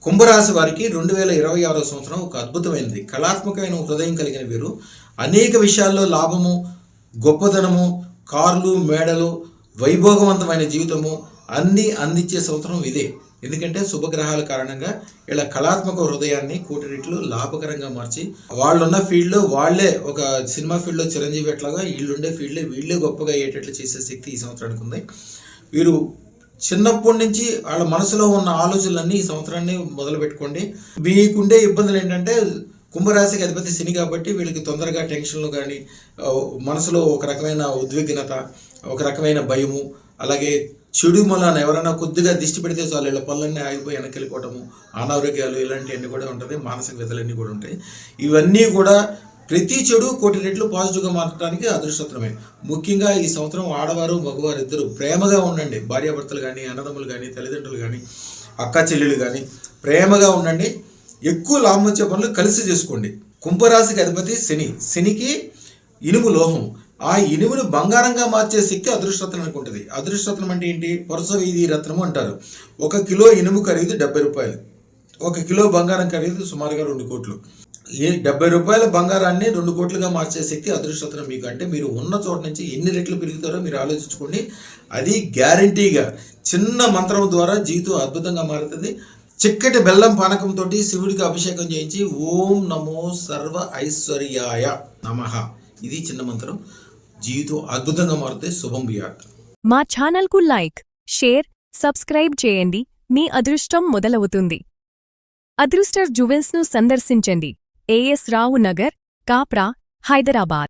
కుంభరాశి వారికి 2026 సంవత్సరం ఒక అద్భుతమైనది. కళాత్మకమైన హృదయం కలిగిన వీరు అనేక విషయాల్లో లాభము, గొప్పతనము, కార్లు, మేడలు, వైభోగవంతమైన జీవితము అన్నీ అందించే సంవత్సరం ఇదే. ఎందుకంటే శుభగ్రహాల కారణంగా ఇలా కళాత్మక హృదయాన్ని కోటి రెట్లు లాభకరంగా మార్చి వాళ్ళున్న ఫీల్డ్లో వాళ్ళే ఒక సినిమా ఫీల్డ్లో చిరంజీవి ఎట్లాగా వీళ్ళుండే ఫీల్డ్లో వీళ్ళే గొప్పగా అయ్యేటట్లు చేసే శక్తి ఈ సంవత్సరానికి ఉంది. వీరు చిన్నప్పటి నుంచి వాళ్ళ మనసులో ఉన్న ఆలోచనలన్నీ ఈ సంవత్సరాన్ని మొదలు పెట్టుకోండి. మీకుండే ఇబ్బందులు ఏంటంటే కుంభరాశికి అధిపతి శని కాబట్టి వీళ్ళకి తొందరగా టెన్షన్లు కానీ, మనసులో ఒక రకమైన ఉద్విగ్నత, ఒక రకమైన భయము, అలాగే చెడు మూలాన ఎవరైనా కొద్దిగా దిష్టి పెడితే చాలు వీళ్ళ పనులన్నీ ఆగిపోయి వెనక్కి వెళ్ళిపోవటము, అనారోగ్యాలు ఇలాంటివన్నీ కూడా ఉంటుంది, మానసిక వ్యతలన్నీ కూడా ఉంటాయి. ఇవన్నీ కూడా ప్రతి చెడు కోటి రెట్లు పాజిటివ్గా మార్చడానికి అదృష్టమే. ముఖ్యంగా ఈ సంవత్సరం ఆడవారు మగవారు ఇద్దరు ప్రేమగా ఉండండి. భార్యాభర్తలు కానీ, అన్నదమ్ములు కానీ, తల్లిదండ్రులు కానీ, అక్క చెల్లెలు కానీ ప్రేమగా ఉండండి. ఎక్కువ లాభం వచ్చే పనులు కలిసి చేసుకోండి. కుంభరాశికి అధిపతి శని, శనికి ఇనుము లోహం. ఆ ఇనుమును బంగారంగా మార్చే శక్తి అదృష్టత్వానికి ఉంటుంది. అదృష్టత్వం అంటే ఏంటి? వరుస వీధి రత్నము అంటారు. 1 కిలో ఇనుము ఖరీదు 70 రూపాయలు, 1 కిలో బంగారం ఖరీదు సుమారుగా 2 కోట్లు. ఈ 70 రూపాయల బంగారాన్ని 2 కోట్లుగా మార్చే శక్తి అదృష్టత్వం మీకు. అంటే మీరు ఉన్న చోట నుంచి ఎన్ని రెట్లు పెరుగుతారో మీరు ఆలోచించుకోండి. అది గ్యారంటీగా చిన్న మంత్రం ద్వారా జీవితం అద్భుతంగా మారుతుంది. చిక్కటి బెల్లం పానకంతో శివుడికి అభిషేకం చేయించి ఓం నమో సర్వ ఐశ్వర్యాయ నమః, ఇది చిన్న మంత్రం. జీవితం అద్భుతంగా మారుతే శుభం బియాత్. మా ఛానల్కు లైక్, షేర్, సబ్స్క్రైబ్ చేయండి. మీ అదృష్టం మొదలవుతుంది. అదృష్ట జ్యువెల్స్ను సందర్శించండి. ఏఎస్ రావు నగర్, కాప్రా, హైదరాబాద్.